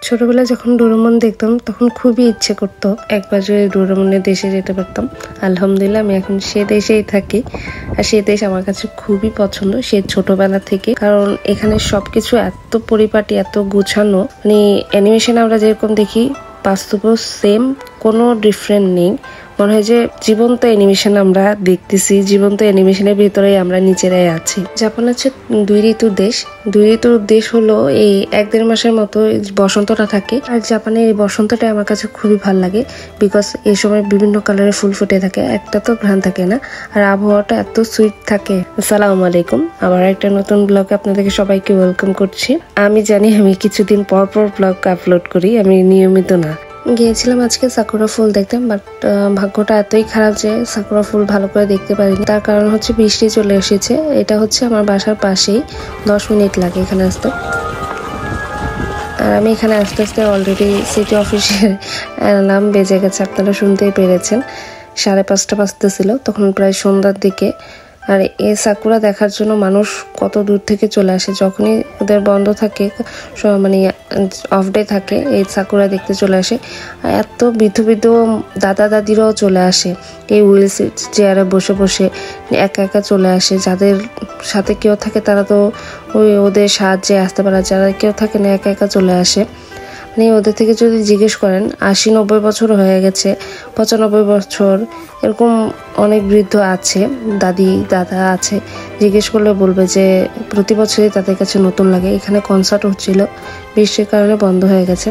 ছোটবেলায় যখন ডোরেমন দেখতাম তখন খুবই ইচ্ছে করতো একবার যদি ডোরেমনের দেশে যেতে পারতাম। আলহামদুলিল্লাহ আমি এখন সে দেশেই থাকি, আর সে দেশ আমার কাছে খুবই পছন্দ সে ছোটবেলা থেকে। কারণ এখানে সবকিছু এত পরিপাটি, এত গুছানো, মানে অ্যানিমেশন আমরা যেরকম দেখি বাস্তবেও সেম, কোনো ডিফারেন্ট নেই। মনে হয় যে জীবন্ত অ্যানিমেশন আমরা দেখতেছি, জীবন্ত অ্যানিমেশনের ভিতরে আমরা নিজেরাই আছি। জাপান হচ্ছে 2 ঋতুর দেশ। 2 ঋতুর দেশ হলো এই 1-1.5 মাসের মতো বসন্তটা থাকে, আর জাপানের এই বসন্তটা আমার কাছে খুবই ভালো লাগে। বিকজ এই সময় বিভিন্ন কালারের ফুল ফুটে থাকে, একটা তো ঘ্রাণ থাকে না, আর আবহাওয়াটা এত সুইট থাকে। আসসালামু আলাইকুম, আবার একটা নতুন ব্লগে আপনাদেরকে সবাইকে ওয়েলকাম করছি। আমি জানি আমি কিছুদিন পর পর ব্লগ আপলোড করি, আমি নিয়মিত না। গিয়েছিলাম আজকে সাকুরা ফুল দেখতে, বাট ভাগ্যটা এতই খারাপ যে সাকুরা ফুল ভালো করে দেখতে পারিনি। তার কারণ হচ্ছে বৃষ্টি চলে এসেছে। এটা হচ্ছে আমার বাসার পাশেই, 10 মিনিট লাগে এখানে আসতে। আর আমি এখানে আস্তে আস্তে অলরেডি সিটি অফিসের অ্যালার্ম বেজে গেছে, আপনারা শুনতেই পেরেছেন। 5:30 বাজতেছিল, তখন প্রায় সন্ধ্যার দিকে। আর এই সাকুরা দেখার জন্য মানুষ কত দূর থেকে চলে আসে। যখনই ওদের বন্ধ থাকে, মানে অফ ডে থাকে, এই সাকুরা দেখতে চলে আসে। এত বৃদ্ধ দাদা দাদিরাও চলে আসে, এই হুইল চেয়ারে বসে বসে একা একা চলে আসে। যাদের সাথে কেউ থাকে তারা তো ওদের সাহায্যে আসতে পারে, যারা কেউ থাকে না একা একা চলে আসে। মানে ওদের থেকে যদি জিজ্ঞেস করেন, 80-90 বছর হয়ে গেছে, 95 বছর, এরকম অনেক বৃদ্ধ আছে, দাদি দাদা আছে। জিজ্ঞেস করলে বলবে যে প্রতি বছরই তাদের কাছে নতুন লাগে। এখানে কনসার্ট হচ্ছিল, বৃষ্টির কারণে বন্ধ হয়ে গেছে।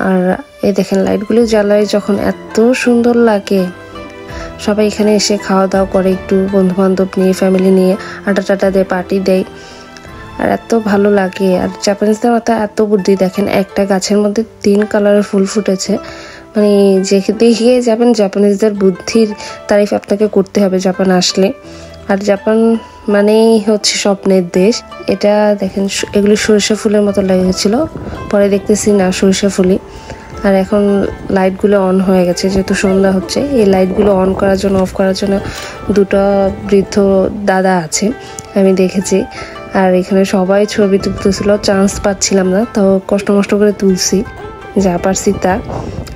আর এই দেখেন লাইটগুলি জ্বালায় যখন এত সুন্দর লাগে। সবাই এখানে এসে খাওয়া দাওয়া করে, একটু বন্ধু বান্ধব নিয়ে, ফ্যামিলি নিয়ে আড্ডা টাড্ডা দেয়, পার্টি দেয়, আর এত ভালো লাগে। আর জাপানিজদের মাথায় এত বুদ্ধি, দেখেন একটা গাছের মধ্যে 3 কালারের ফুল ফুটেছে। মানে যে দেখে যাবেন জাপানিজদের বুদ্ধির তারিফ আপনাকে করতে হবে জাপান আসলে। আর জাপান মানেই হচ্ছে স্বপ্নের দেশ। এটা দেখেন, এগুলো সরিষা ফুলের মতো লেগেছিল, পরে দেখতেছি না সরিষা ফুলই। আর এখন লাইটগুলো অন হয়ে গেছে, যেহেতু সন্ধ্যা হচ্ছে। এই লাইটগুলো অন করার জন্য, অফ করার জন্য 2টা বৃদ্ধ দাদা আছে, আমি দেখেছি। আর এখানে সবাই ছবি তুলতেছিল, চান্স পাচ্ছিলাম না, তো কষ্ট করে তুলছি যা পারছি তা।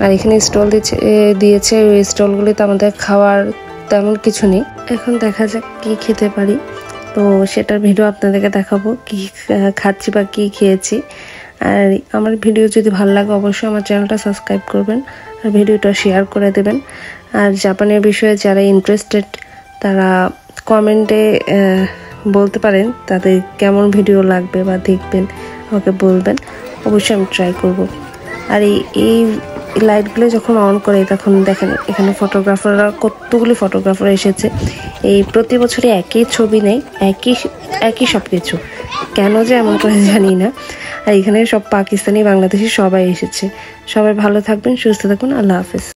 আর এখানে স্টল দিয়েছে, ওই স্টলগুলিতে আমাদের খাওয়ার তেমন কিছু নেই। এখন দেখা যাক কি খেতে পারি, তো সেটার ভিডিও আপনাদেরকে দেখাবো, কি খাচ্ছি বা কি খেয়েছি। আর আমার ভিডিও যদি ভালো লাগে অবশ্যই আমার চ্যানেলটা সাবস্ক্রাইব করবেন, আর ভিডিওটা শেয়ার করে দেবেন। আর জাপানের বিষয়ে যারা ইন্টারেস্টেড তারা কমেন্টে বলতে পারেন তাদের কেমন ভিডিও লাগবে বা দেখবেন, আমাকে বলবেন, অবশ্যই আমি ট্রাই করব। আর এই লাইটগুলো যখন অন করে তখন দেখেন এখানে ফটোগ্রাফাররা, কতগুলি ফটোগ্রাফার এসেছে। এই প্রতি বছরই একই ছবি নেই, একই সব কিছু, কেন যে এমন করে জানি না। আর এখানে সব পাকিস্তানি, বাংলাদেশি সবাই এসেছে। সবাই ভালো থাকবেন, সুস্থ থাকবেন, আল্লাহ হাফেজ।